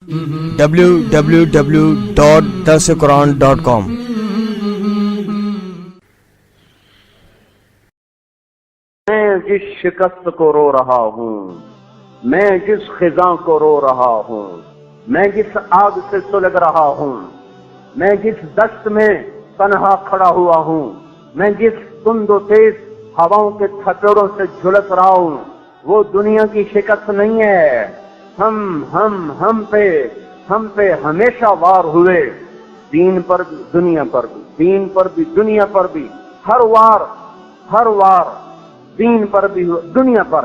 www.darsequran.com میں جس شکست کو رو رہا ہوں، میں جس خزاں کو رو رہا ہوں، میں جس آگ سے سلگ رہا ہوں، میں جس دشت میں تنہا کھڑا ہوا ہوں، میں جس تند و تیز ہواؤں کے تھپڑوں سے جھلس رہا ہوں، وہ دنیا کی شکست نہیں ہے۔ ہم پہ ہمیشہ وار ہوئے، دین پر بھی دنیا پر بھی، دین پر بھی دنیا پر بھی، ہر وار دین پر بھی دنیا پر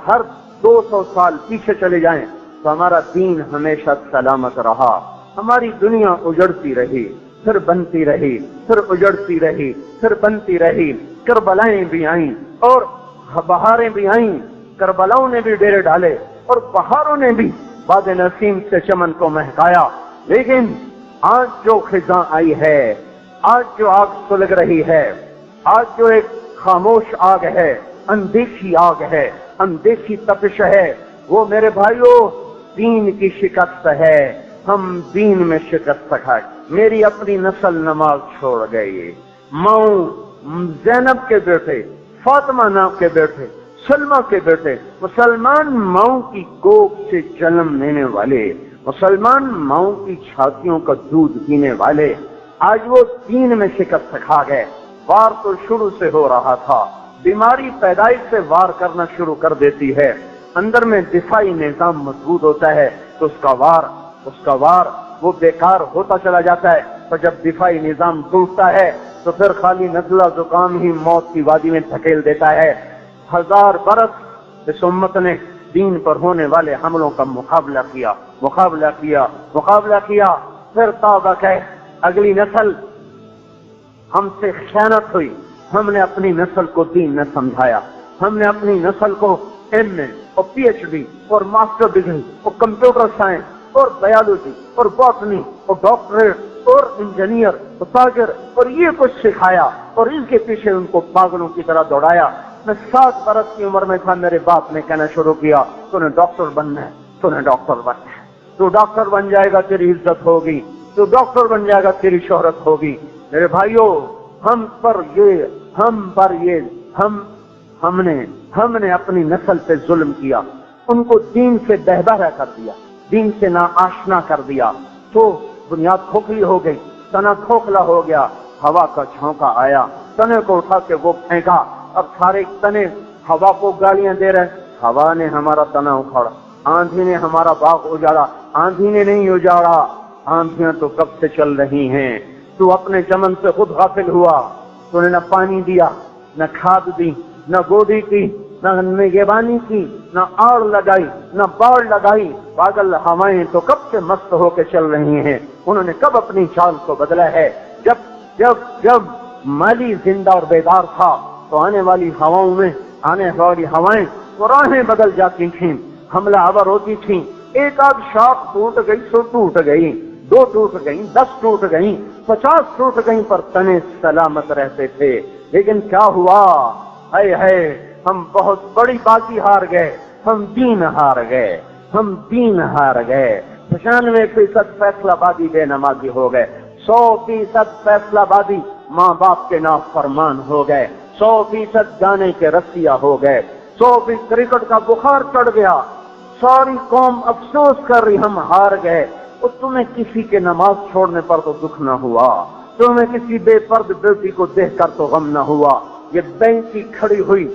ہر 200 سال پیچھے چلے جائیں تو ہمارا دین ہمیشہ سلامت رہا۔ ہماری دنیا اجڑتی رہی، پھر بنتی رہی، پھر اجڑتی رہی، پھر بنتی رہی۔ کربلائیں بھی آئیں اور بہاریں بھی آئیں، کربلاؤں نے بھی ڈیرے ڈالے اور بہاروں نے بھی باد نسیم سے چمن کو مہکایا، لیکن آج جو خزاں آئی ہے، آج جو آگ سلگ رہی ہے، آج جو ایک خاموش آگ ہے، اندیکھی آگ ہے، اندیکھی تپش ہے، وہ میرے بھائیوں دین کی شکست ہے۔ ہم دین میں شکست کھائے۔ میری اپنی نسل نماز چھوڑ گئی، ماؤں زینب کے بیٹے، فاطمہ نام کے بیٹے، سلمہ کے بیٹے، مسلمان ماؤں کی کوکھ سے جنم لینے والے، مسلمان ماؤں کی چھاتیوں کا دودھ پینے والے، آج وہ دین میں شکست کھا گئے۔ وار تو شروع سے ہو رہا تھا، بیماری پیدائش سے وار کرنا شروع کر دیتی ہے، اندر میں دفاعی نظام مضبوط ہوتا ہے تو اس کا وار وہ بیکار ہوتا چلا جاتا ہے، اور جب دفاعی نظام ٹوٹتا ہے تو پھر خالی نزلہ زکام ہی موت کی وادی میں دھکیل دیتا ہے۔ 1000 برس اس امت نے دین پر ہونے والے حملوں کا مقابلہ کیا، پھر توبہ کہے اگلی نسل ہم سے خیانت ہوئی، ہم نے اپنی نسل کو دین نہ سمجھایا، ہم نے اپنی نسل کو ایم اے اور پی ایچ ڈی اور ماسٹر ڈگری اور کمپیوٹر سائنس اور بایولوجی اور باٹنی اور ڈاکٹریٹ اور انجینئر اور تاجر اور یہ کچھ سکھایا اور ان کے پیچھے ان کو پاگلوں کی طرح دوڑایا۔ میں 7 برس کی عمر میں تھا، میرے باپ نے کہنا شروع کیا تو نے ڈاکٹر بننا ہے، تو ڈاکٹر بن جائے گا تیری عزت ہوگی، تو ڈاکٹر بن جائے گا تیری شہرت ہوگی۔ میرے بھائیوں ہم نے اپنی نسل پہ ظلم کیا، ان کو دین سے بہبہرا کر دیا، دین سے ناآشنا کر دیا، تو بنیاد کھوکھلی ہو گئی، تنا کھوکھلا ہو گیا، ہوا کا جھونکا آیا، تنے کو اٹھا کے وہ پھینکا، اب سارے تنے ہوا کو گالیاں دے رہے، ہوا نے ہمارا تنا اکھاڑا، آندھی نے ہمارا باغ اجاڑا، آندھی نے نہیں اجاڑا، آندھیاں تو کب سے چل رہی ہیں، تو اپنے چمن سے خود غافل ہوا، تو نے نہ پانی دیا، نہ کھاد دی، نہ گوڈی کی، نہ نگہبانی کی، نہ آڑ لگائی، نہ باڑ لگائی۔ پاگل ہوائیں تو کب سے مست ہو کے چل رہی ہیں، انہوں نے کب اپنی چال کو بدلا ہے؟ جب مالی زندہ اور بیدار تھا تو آنے والی ہوائیں وہ راہیں بدل جاتی تھیں، حملہ آور ہوتی تھیں، ایک آدھ شاخ ٹوٹ گئی سو ٹوٹ گئی، 2 ٹوٹ گئیں، 10 ٹوٹ گئیں، 50 ٹوٹ گئیں، پر تنے سلامت رہتے تھے۔ لیکن کیا ہوا؟ ہم بہت بڑی بازی ہار گئے، ہم دین ہار گئے۔ 95% فیصلہ بازی بے نمازی ہو گئے، 100% فیصلہ بازی ماں باپ کے نافرمان ہو گئے، 100% گانے کے رسیا ہو گئے، 100% کرکٹ کا بخار چڑھ گیا، ساری قوم افسوس کر رہی ہم ہار گئے۔ اور تمہیں کسی کے نماز چھوڑنے پر تو دکھ نہ ہوا، تمہیں کسی بے پرد بیٹی کو دیکھ کر تو غم نہ ہوا، یہ بینک کی کھڑی ہوئی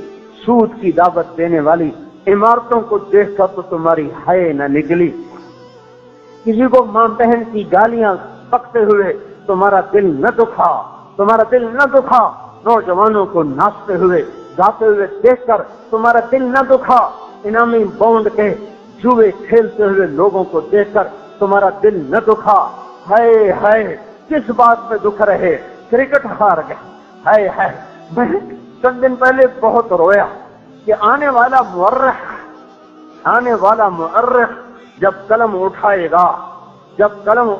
سود کی دعوت دینے والی عمارتوں کو دیکھ کر تو تمہاری حیا نہ نکلی، کسی کو ماں بہن کی گالیاں پکتے ہوئے تمہارا دل نہ دکھا، نوجوانوں کو ناچتے ہوئے گاتے ہوئے دیکھ کر تمہارا دل نہ دکھا، انعامی بونڈ کے جوئے کھیلتے ہوئے لوگوں کو دیکھ کر تمہارا دل نہ دکھا۔ کس بات میں دکھ رہے؟ کرکٹ ہار گئے۔ میں چند دن پہلے بہت رویا کہ آنے والا مورخ جب قلم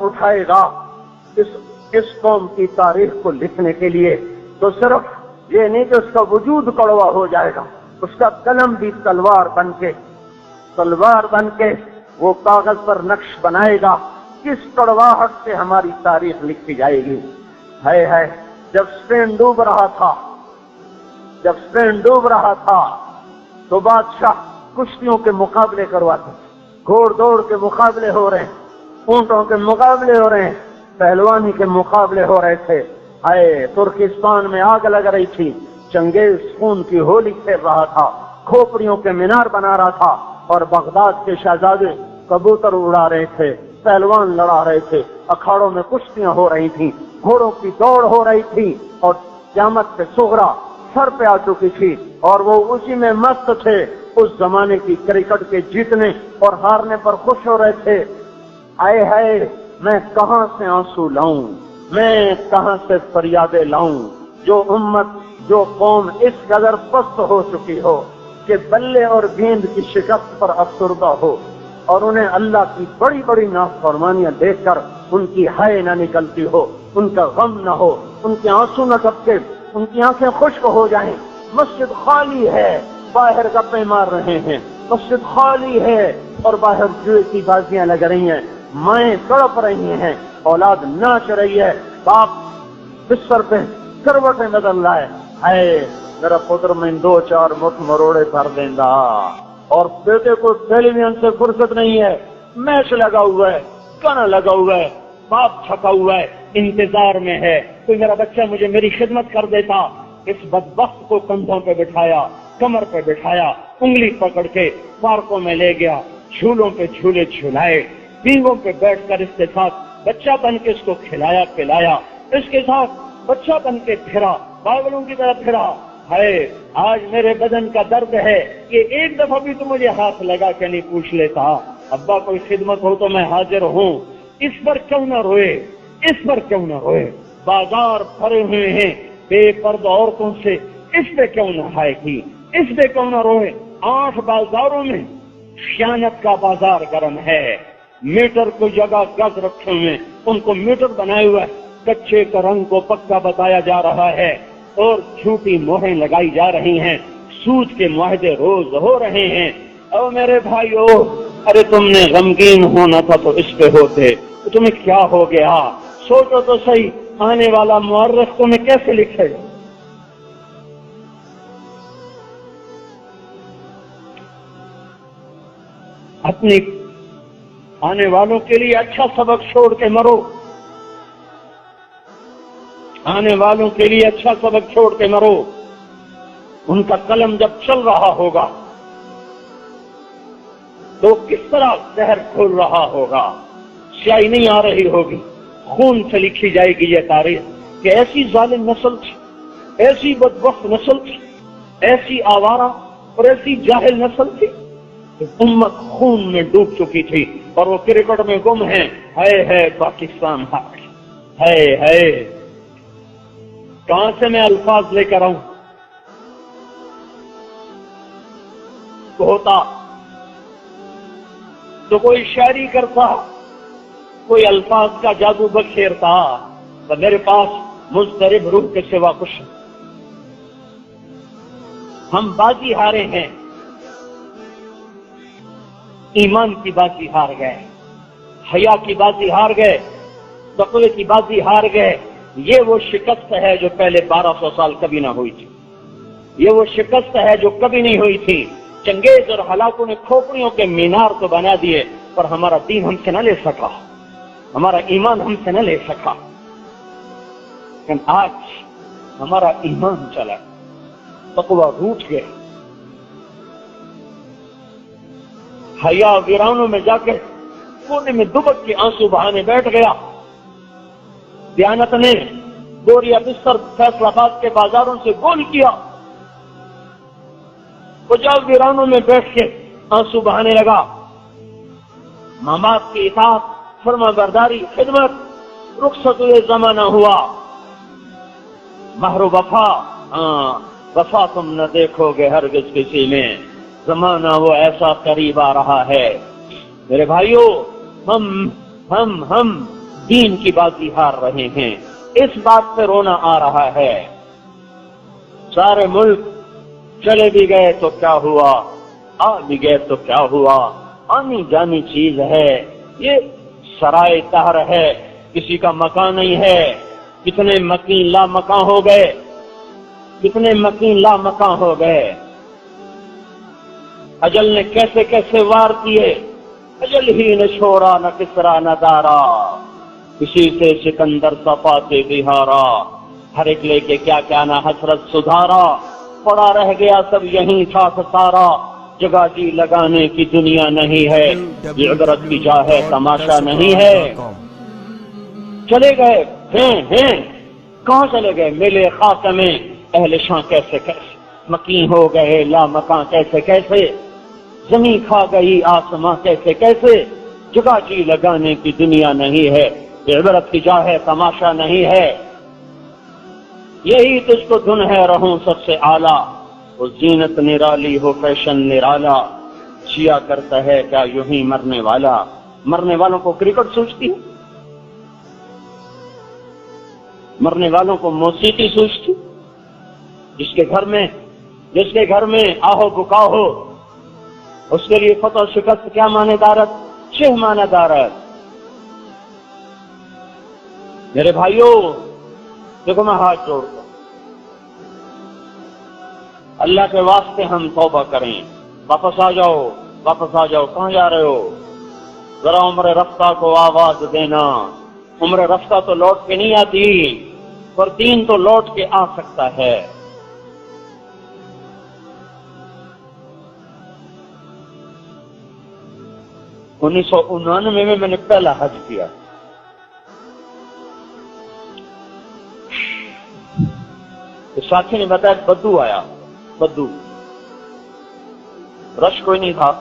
اٹھائے گا اس قوم کی تاریخ کو لکھنے کے لیے، تو صرف یہ نہیں کہ اس کا وجود کڑوا ہو جائے گا، اس کا قلم بھی تلوار بن کے وہ کاغذ پر نقش بنائے گا، کس کڑواہٹ سے ہماری تاریخ لکھی جائے گی۔ ہے جب اسپین ڈوب رہا تھا تو بادشاہ کشتیوں کے مقابلے کرواتے، گھوڑ دوڑ کے مقابلے ہو رہے ہیں، اونٹوں کے مقابلے ہو رہے ہیں، پہلوانی کے مقابلے ہو رہے تھے۔ ترکستان میں آگ لگ رہی تھی، چنگیز خون کی ہولی کھیل رہا تھا، کھوپڑیوں کے مینار بنا رہا تھا، اور بغداد کے شہزادے کبوتر اڑا رہے تھے، پہلوان لڑا رہے تھے، اکھاڑوں میں کشتیاں ہو رہی تھیں، گھوڑوں کی دوڑ ہو رہی تھی، اور قیامت پہ صغرا سر پہ آ چکی تھی، اور وہ اسی میں مست تھے۔ اس زمانے کی کرکٹ کے جیتنے اور ہارنے پر خوش ہو رہے تھے۔ ہائے میں کہاں سے آنسو لاؤں، میں کہاں سے فریادیں لاؤں، جو امت، جو قوم اس قدر پست ہو چکی ہو کہ بلے اور گیند کی شکست پر افسردہ ہو، اور انہیں اللہ کی بڑی بڑی نافرمانیاں دیکھ کر ان کی ہائے نہ نکلتی ہو، ان کا غم نہ ہو، ان کے آنسو نہ ٹپکے، ان کی آنکھیں خشک ہو جائیں۔ مسجد خالی ہے، باہر گپیں مار رہے ہیں، مسجد خالی ہے اور باہر جوئے کی بازیاں لگ رہی ہیں، مائیں تڑپ رہی ہیں، اولاد ناچ رہی ہے، باپ بستر پہ کروٹیں بدل رہا ہے۔ میرا پتر میں 2-4 مٹھ مروڑے بھر دیندا، اور بیٹے کو ٹیلی ویژن سے فرصت نہیں ہے، میچ لگا ہوا ہے، گانا لگا ہوا ہے، باپ تھکا ہوا ہے، انتظار میں ہے کوئی میرا بچہ مجھے میری خدمت کر دیتا۔ اس بدبخت کو کندھوں پہ بٹھایا، کمر پہ بٹھایا، انگلی پکڑ کے پارکوں میں لے گیا، جھولوں پہ جھولے جھلائے، بینگوں پہ بیٹھ کر اس کے ساتھ بچہ بن کے اس کو کھلایا پلایا، اس کے ساتھ بچہ بن کے پھرا، پاگلوں کی طرح پھرا۔ آج میرے بدن کا درد ہے کہ ایک دفعہ بھی تو مجھے ہاتھ لگا کے نہیں پوچھ لیتا، ابا کوئی خدمت ہو تو میں حاضر ہوں۔ اس پر کیوں نہ روئے، اس پر کیوں نہ روئے، بازار بھرے ہوئے ہیں بے پردہ عورتوں سے، اس پہ کیوں نہ ہائے کی، اس پہ کیوں نہ روئے۔ 8 بازاروں میں خیانت کا بازار گرم ہے، میٹر کو جگہ گز رکھے ہوئے، ان کو میٹر بنائے ہوئے، کچے کا رنگ کو پکا بتایا جا رہا ہے، اور جھوٹی مہریں لگائی جا رہی ہیں، سود کے معاہدے روز ہو رہے ہیں۔ او میرے بھائیو، ارے تم نے غمگین ہونا تھا تو اس پہ ہوتے، تو تمہیں کیا ہو گیا؟ سوچو تو صحیح، آنے والا مورخ تمہیں کیسے لکھے گا؟ اپنی آنے والوں کے لیے اچھا سبق چھوڑ کے مرو، آنے والوں کے لیے اچھا سبق چھوڑ کے مرو۔ ان کا قلم جب چل رہا ہوگا تو کس طرح زہر کھول رہا ہوگا، سیاہی نہیں آ رہی ہوگی، خون سے لکھی جائے گی یہ تاریخ کہ ایسی ظالم نسل تھی، ایسی بدبخت نسل تھی، ایسی آوارہ اور ایسی جاہل نسل تھی کہ امت خون میں ڈوب چکی تھی، اور وہ کرکٹ میں گم ہیں۔ ہے پاکستان حق، ہے کہاں سے میں الفاظ لے کر آؤں؟ ہوتا تو کوئی شاعری کرتا، کوئی الفاظ کا جادو بکھیرتا، تو میرے پاس مضطرب روح کے سوا کچھ۔ ہم بازی ہارے ہیں، ایمان کی بازی ہار گئے، حیا کی بازی ہار گئے، تقوی کی بازی ہار گئے۔ یہ وہ شکست ہے جو پہلے 1200 سال کبھی نہ ہوئی تھی، یہ وہ شکست ہے جو کبھی نہیں ہوئی تھی۔ چنگیز اور ہلاکوں نے کھوپڑیوں کے مینار تو بنا دیے، پر ہمارا دین ہم سے نہ لے سکا، ہمارا ایمان ہم سے نہ لے سکا۔ لیکن آج ہمارا ایمان چلا، تقوی روٹ گئے، حیا ویرانوں میں جا کے کونے میں دبک کے آنسو بہانے بیٹھ گیا۔ دیانت نے بوریا بستر فیصل آباد کے بازاروں سے گول کیا، وہ جا ویرانوں میں بیٹھ کے آنسو بہانے لگا۔ ماں باپ کی اطاعت، فرما برداری، خدمت، رخصت ہوئے زمانہ ہوا۔ مہر و وفا، وفا تم نہ دیکھو گے ہرگز کسی میں، زمانہ وہ ایسا قریب آ رہا ہے۔ میرے بھائیوں، ہم دین کی بازی ہار رہے ہیں، اس بات پہ رونا آ رہا ہے۔ سارے ملک چلے بھی گئے تو کیا ہوا، آ بھی گئے تو کیا ہوا، آنی جانی چیز ہے، یہ سرائے طہر ہے، کسی کا مکان نہیں ہے۔ کتنے مکین لا مکان ہو گئے، کتنے مکین لا مکان ہو گئے۔ اجل نے کیسے کیسے وار کیے، اجل ہی نہ چھوڑا نہ کسرا نہ دارا، کسی سے سکندر صفاتے بہارا، ہر ایک لے کے کیا کیا نہ حسرت سدھارا، پڑا رہ گیا سب یہیں تھا سارا، جگہ جی لگانے کی دنیا نہیں ہے، یہ عبرت کی جا ہے تماشا نہیں ہے۔ چلے گئے ہیں کہاں چلے گئے، ملے خاک میں اہل شاں کیسے کیسے، مکین ہو گئے لا مکان کیسے کیسے، زمین کھا گئی آسماں کیسے کیسے، جگہ جی لگانے کی دنیا نہیں ہے، یہ عبرت کی جا ہے تماشا نہیں ہے۔ یہی تجھ کو دھن ہے رہوں سب سے اعلیٰ، وہ زینت نرالی ہو فیشن نرالا، جیا کرتا ہے کیا یوں ہی مرنے والا۔ مرنے والوں کو کرکٹ سوچتی ہے، مرنے والوں کو موسیقی سوچتی، جس کے گھر میں آہو بکا ہو، اس کے لیے فتح و شکست کیا معنی دارت، چھ معنی دارت۔ میرے بھائیوں دیکھو میں ہاتھ جوڑتا ہوں، اللہ کے واسطے ہم توبہ کریں، واپس آ جاؤ واپس آ جاؤ۔ کہاں جا رہے ہو؟ ذرا عمر رفتہ کو آواز دینا، عمر رفتہ تو لوٹ کے نہیں آتی، پر دین تو لوٹ کے آ سکتا ہے۔ 1999 میں نے پہلا حج کیا، ساتھی نے بتایا بدو آیا، بدو رش کوئی نہیں تھا،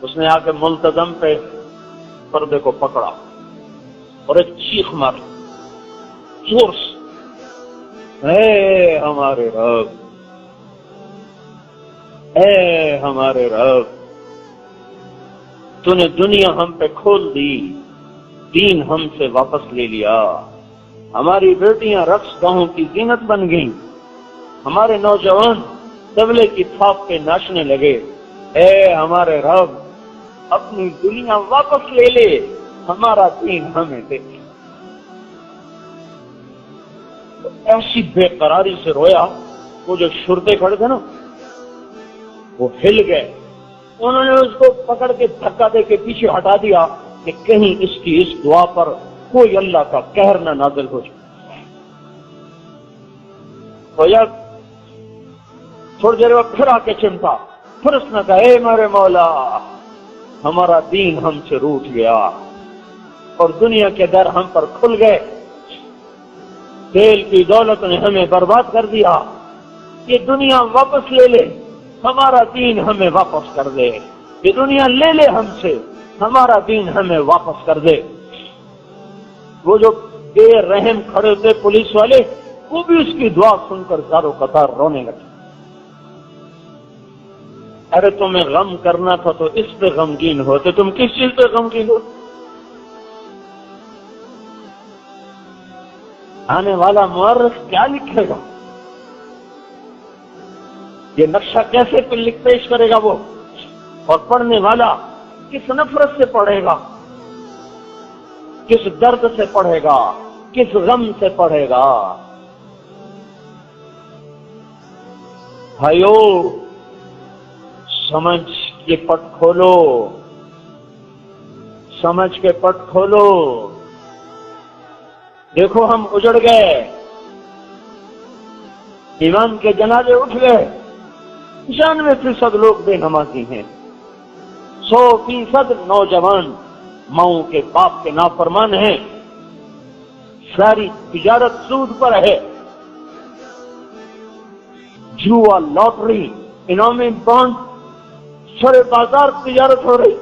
اس نے آ کے ملتزم پہ پردے کو پکڑا اور ایک چیخ ماری زور سے، اے ہمارے رب، اے ہمارے رب، تو نے دنیا ہم پہ کھول دی، دین ہم سے واپس لے لیا، ہماری بیٹیاں رقص گاہوں کی زینت بن گئیں، ہمارے نوجوان طبلے کی تھاپ پہ ناچنے لگے، اے ہمارے رب اپنی دنیا واپس لے لے، ہمارا دین ہمیں دے۔ ایسی بے قراری سے رویا، وہ جو شرطے کھڑے تھے نا وہ ہل گئے، انہوں نے اس کو پکڑ کے دھکا دے کے پیچھے ہٹا دیا کہ کہیں اس کی اس دعا پر کوئی اللہ کا قہر نہ نازل ہو جائے۔ تو یا تھوڑی دیر بعد پھر آ کے چمٹا، پھر اس نے کہا اے میرے مولا ہمارا دین ہم سے روٹ گیا اور دنیا کے در ہم پر کھل گئے، تیل کی دولت نے ہمیں برباد کر دیا، یہ دنیا واپس لے لے، ہمارا دین ہمیں واپس کر دے، یہ دنیا لے لے ہم سے، ہمارا دین ہمیں واپس کر دے۔ وہ جو بے رحم کھڑے ہوتے پولیس والے، وہ بھی اس کی دعا سن کر زاروں قطار رونے لگے۔ ارے تمہیں غم کرنا تھا تو اس پہ غمگین ہوتے، تم کس چیز پہ غمگین ہو؟ آنے والا مورخ کیا لکھے گا، یہ نقشہ کیسے پیش کرے گا وہ، اور پڑھنے والا کس نفرت سے پڑھے گا، کس درد سے پڑھے گا، کس غم سے پڑھے گا۔ بھائیو سمجھ کے پٹ کھولو، سمجھ کے پٹ کھولو۔ دیکھو ہم اجڑ گئے، ایمان کے جنازے اٹھ گئے، 95% لوگ بے نمازی ہیں، 100% نوجوان ماؤں کے باپ کے نافرمان ہیں، ساری تجارت سود پر ہے، جوا، لاٹری، انعامی بانڈ، سرے بازار تجارت ہو رہی،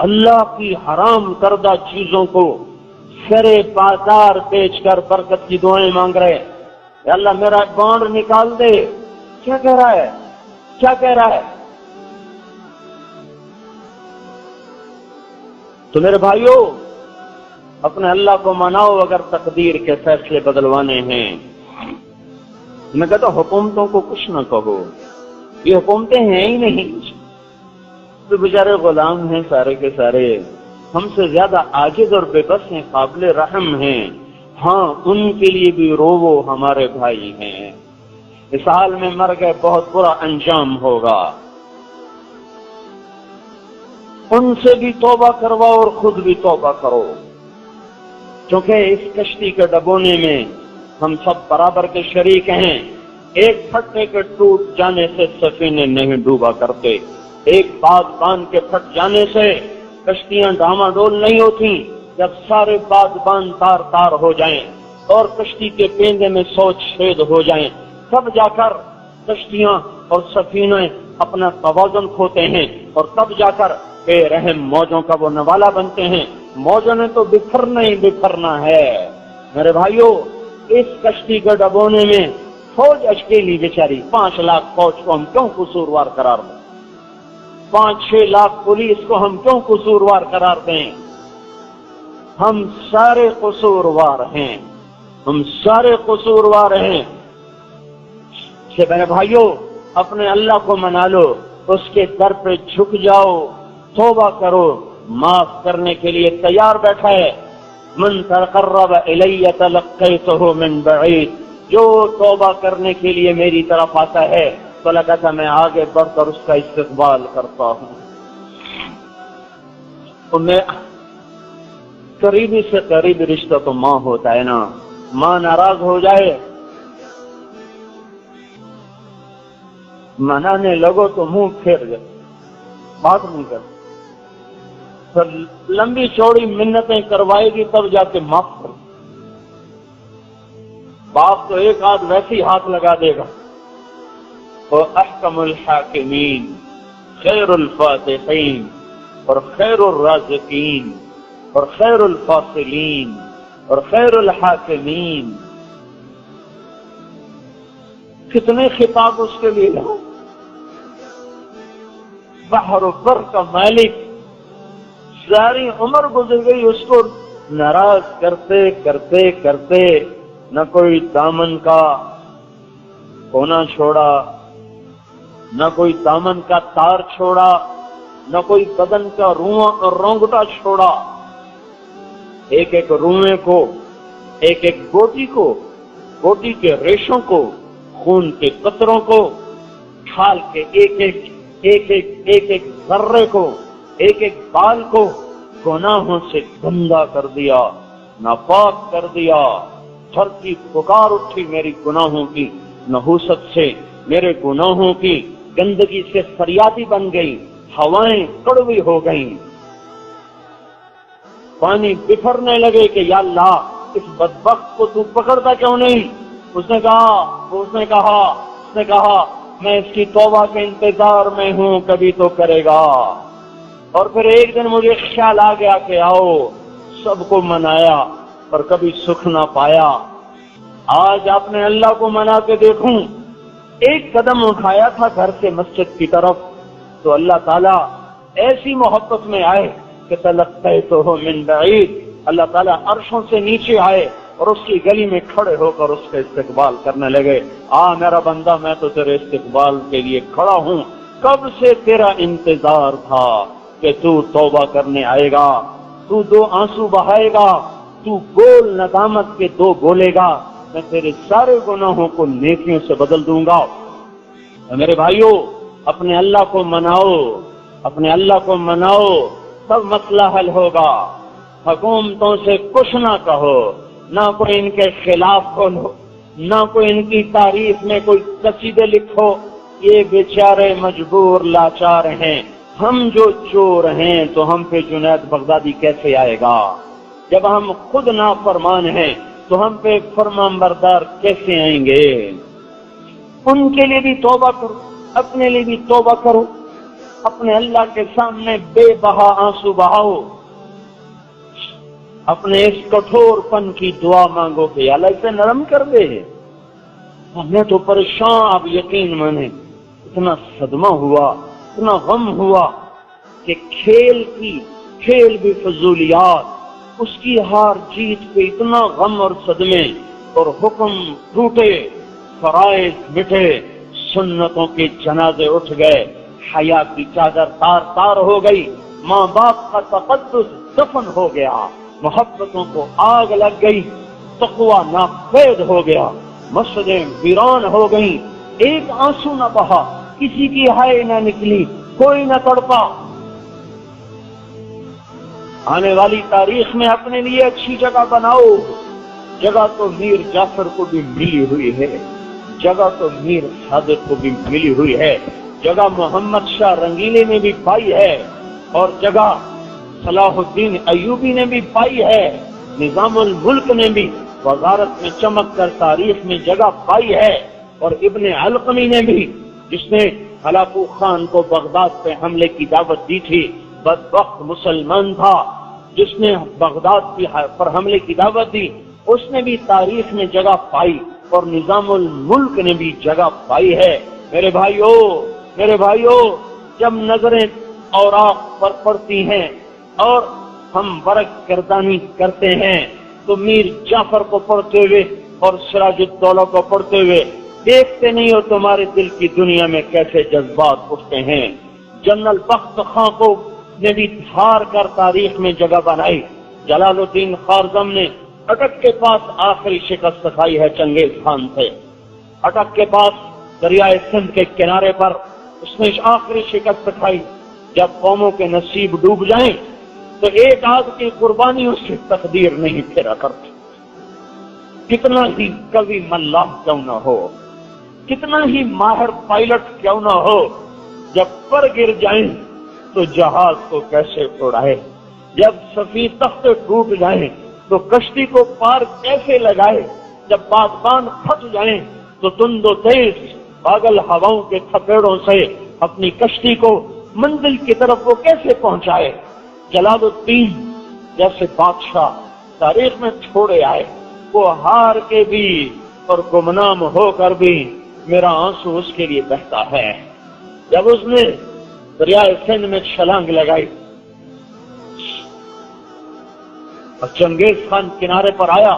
اللہ کی حرام کردہ چیزوں کو سرے بازار بیچ کر برکت کی دعائیں مانگ رہے ہیں، اے اللہ میرا بانڈ نکال دے۔ کیا کہہ رہا ہے، کیا کہہ رہا ہے؟ تو میرے بھائیوں اپنے اللہ کو مناؤ اگر تقدیر کے فیصلے بدلوانے ہیں۔ میں کہتا ہوں حکومتوں کو کچھ نہ کہو، یہ حکومتیں ہیں ہی نہیں، تو بیچارے غلام ہیں سارے کے سارے، ہم سے زیادہ عاجز اور بے بس ہیں، قابل رحم ہیں، ہاں ان کے لیے بھی روو، ہمارے بھائی ہیں، اس حال میں مر گئے بہت برا انجام ہوگا۔ ان سے بھی توبہ کرواؤ اور خود بھی توبہ کرو، کیونکہ اس کشتی کے ڈبونے میں ہم سب برابر کے شریک ہیں۔ ایک پھٹے کے ٹوٹ جانے سے سفینے نہیں ڈوبا کرتے، ایک باد باندھ کے پھٹ جانے سے کشتیاں ڈاماڈول نہیں ہوتی۔ جب سارے باد باندھ تار تار ہو جائیں اور کشتی کے پیندے میں 100 چھید ہو جائیں، تب جا کر کشتیاں اور سفینے اپنا توازن کھوتے ہیں، اور تب جا کر بے رحم موجوں کا وہ نوالا بنتے ہیں۔ موجوں نے تو بکھرنا ہی بکھرنا ہے۔ میرے بھائیوں، اس کشتی کے ڈبونے میں فوج اکیلی بیچاری، 5 لاکھ فوج کو ہم کیوں قصوروار قرار دیں؟ 5-6 لاکھ پولیس کو ہم کیوں قصوروار قرار دیں؟ ہم سارے قصوروار ہیں، ہم سارے قصوروار ہیں۔ کہ میرے بھائیوں، اپنے اللہ کو منا لو، اس کے در پہ جھک جاؤ، توبہ کرو، معاف کرنے کے لیے تیار بیٹھا ہے۔ من تقرب الی تلقیتہ من بعید، جو توبہ کرنے کے لیے میری طرف آتا ہے تو اللہ کہتا میں آگے بڑھ کر اس کا استقبال کرتا ہوں۔ تو میں قریبی سے قریبی رشتہ تو ماں ہوتا ہے نا، ماں ناراض ہو جائے، منانے لگو تو منہ پھیر جائے، بات نہیں کرتے، پھر لمبی چوڑی منتیں کروائے گی تب جا کے معاف کر۔ باپ تو ایک آدھ ویسی ہاتھ لگا دے گا۔ وہ احکم الحاکمین، خیر الفاتحین، اور خیر الرازقین، اور خیر الفاصلین، اور خیر الحاکمین، کتنے خطاب اس کے لیے ہوں۔ بحر و بر کا مالک، ساری عمر گزر گئی اس کو ناراض کرتے کرتے کرتے، نہ کوئی دامن کا کونا چھوڑا، نہ کوئی دامن کا تار چھوڑا، نہ کوئی بدن کا رونگٹا چھوڑا۔ ایک ایک روئے کو، ایک ایک گوٹی کو، گوٹی کے ریشوں کو، خون کے قطروں کو، کھال کے ایک ایک ذرے کو، ایک ایک بال کو گناہوں سے گندا کر دیا، ناپاک کر دیا۔ دھرتی پکار اٹھی میری گناہوں کی نحوست سے، میرے گناہوں کی گندگی سے فریادی بن گئی، ہوائیں کڑوی ہو گئیں، پانی بکھرنے لگے کہ یا اللہ اس بدبخت کو تو پکڑتا کیوں نہیں؟ اس نے کہا میں اس کی توبہ کے انتظار میں ہوں، کبھی تو کرے گا۔ اور پھر ایک دن مجھے خیال آ گیا کہ آؤ سب کو منایا پر کبھی سکھ نہ پایا۔ آج آپ نے اللہ کو منا کے دیکھوں، ایک قدم اٹھایا تھا گھر سے مسجد کی طرف تو اللہ تعالیٰ ایسی محبت میں آئے کہ تلقیتہ من بعید، اللہ تعالیٰ عرشوں سے نیچے آئے اور اس کی گلی میں کھڑے ہو کر اس کا استقبال کرنے لگے۔ میرا بندہ، میں تو تیرے استقبال کے لیے کھڑا ہوں، کب سے تیرا انتظار تھا کہ تو توبہ کرنے آئے گا، تو 2 آنسو بہائے گا، تو گول ندامت کے 2 بولے گا، میں تیرے سارے گناہوں کو نیکیوں سے بدل دوں گا۔ میرے بھائیوں، اپنے اللہ کو مناؤ، اپنے اللہ کو مناؤ، تب مسئلہ حل ہوگا۔ حکومتوں سے کچھ نہ کہو، نہ کوئی ان کے خلاف بولو، نہ کوئی ان کی تعریف میں کوئی قصیدے لکھو، یہ بیچارے مجبور لاچار ہیں۔ ہم جو چور ہیں تو ہم پہ جنید بغدادی کیسے آئے گا؟ جب ہم خود نافرمان ہیں تو ہم پہ فرمان بردار کیسے آئیں گے؟ ان کے لیے بھی توبہ کرو، اپنے لیے بھی توبہ کرو، اپنے اللہ کے سامنے بے بہا آنسو بہاؤ، اپنے اس کٹھور پن کی دعا مانگو کہ اللہ اسے نرم کر دے۔ میں تو پریشان، آپ یقین مانے، اتنا صدمہ ہوا، اتنا غم ہوا کہ کھیل بھی فضولیات، اس کی ہار جیت پہ اتنا غم اور صدمے، اور حکم ٹوٹے، فرائض مٹے، سنتوں کے جنازے اٹھ گئے، حیا کی چادر تار تار ہو گئی، ماں باپ کا تقدس دفن ہو گیا، محبتوں کو آگ لگ گئی، تقوی ناپید ہو گیا، مسجدیں ویران ہو گئیں، ایک آنسو نہ بہا، کسی کی ہائے نہ نکلی، کوئی نہ تڑپا۔ آنے والی تاریخ میں اپنے لیے اچھی جگہ بناؤ۔ جگہ تو میر جعفر کو بھی ملی ہوئی ہے، جگہ تو میر صادق کو بھی ملی ہوئی ہے، جگہ محمد شاہ رنگیلے نے بھی پائی ہے، اور جگہ صلاح الدین ایوبی نے بھی پائی ہے، نظام الملک نے بھی وزارت میں چمک کر تاریخ میں جگہ پائی ہے، اور ابن علقمی نے بھی، جس نے ہلاکو خان کو بغداد پہ حملے کی دعوت دی تھی، بدبخت مسلمان تھا جس نے بغداد پر حملے کی دعوت دی، اس نے بھی تاریخ میں جگہ پائی، اور نظام الملک نے بھی جگہ پائی ہے۔ میرے بھائیوں، جب نظریں اوراق پر پڑتی ہیں اور ہم برق گردانی کرتے ہیں تو میر جعفر کو پڑھتے ہوئے اور سراج الدولہ کو پڑھتے ہوئے دیکھتے نہیں ہو تمہارے دل کی دنیا میں کیسے جذبات اٹھتے ہیں۔ جنرل بخت خاں کو نے بھی ہار کر تاریخ میں جگہ بنائی۔ جلال الدین خارزم نے اٹک کے پاس آخری شکست کھائی ہے چنگیز خان سے۔ اٹک کے پاس دریائے سندھ کے کنارے پر اس نے آخری شکست کھائی۔ جب قوموں کے نصیب ڈوب جائیں تو ایک آدھ کی قربانیوں سے تقدیر نہیں پھیرا کرتی۔ کتنا ہی کبھی ملاح کیوں نہ ہو، کتنا ہی ماہر پائلٹ کیوں نہ ہو، جب پر گر جائیں تو جہاز کو کیسے اڑائے، جب سفیر تخت ٹوٹ جائیں تو کشتی کو پار کیسے لگائے، جب بادبان پھٹ جائیں تو تند و تیز پاگل ہواؤں کے تھپیڑوں سے اپنی کشتی کو منزل کی طرف وہ کیسے پہنچائے۔ جلال الدین جیسے بادشاہ تاریخ میں چھوڑے آئے، وہ ہار کے بھی اور گمنام ہو کر بھی میرا آنسو اس کے لیے بہتا ہے۔ جب اس نے دریائے سندھ میں چھلانگ لگائی اور چنگیز خان کنارے پر آیا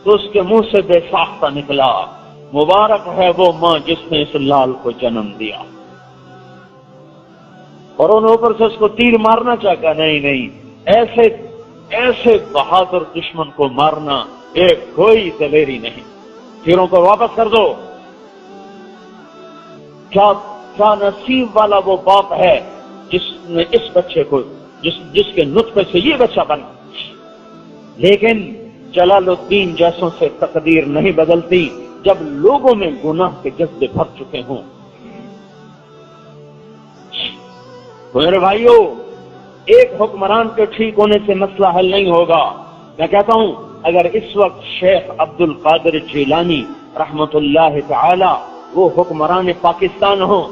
تو اس کے منہ سے بے ساختہ نکلا، مبارک ہے وہ ماں جس نے اس لال کو جنم دیا۔ اور ان اوپر سے اس کو تیر مارنا چاہتا، نہیں، ایسے بہادر دشمن کو مارنا ایک کوئی دلیری نہیں، تیروں کو واپس کر دو۔ کیا نصیب والا وہ باپ ہے جس نے اس بچے کو جس کے نطفے سے یہ بچہ بنا۔ لیکن جلال الدین جیسوں سے تقدیر نہیں بدلتی جب لوگوں میں گناہ کے جذبے بھر چکے ہوں۔ میرے بھائیوں، ایک حکمران کے ٹھیک ہونے سے مسئلہ حل نہیں ہوگا۔ میں کہتا ہوں اگر اس وقت شیخ عبد القادر جیلانی رحمت اللہ تعالی وہ حکمران پاکستان ہوں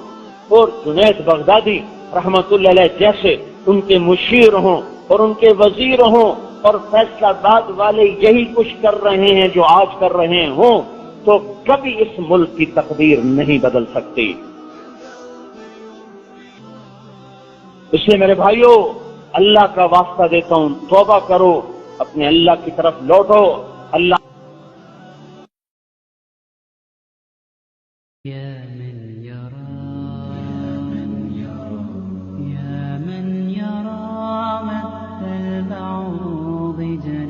اور جنید بغدادی رحمت اللہ علیہ جیسے ان کے مشیر ہوں اور ان کے وزیر ہوں اور فیصلہ باد والے یہی کچھ کر رہے ہیں جو آج کر رہے ہوں تو کبھی اس ملک کی تقدیر نہیں بدل سکتی۔ اس لیے میرے بھائیوں، اللہ کا واسطہ دیتا ہوں، توبہ کرو، اپنے اللہ کی طرف لوٹو۔ اللہ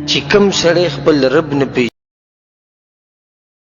چې کوم سړی خپل رب نه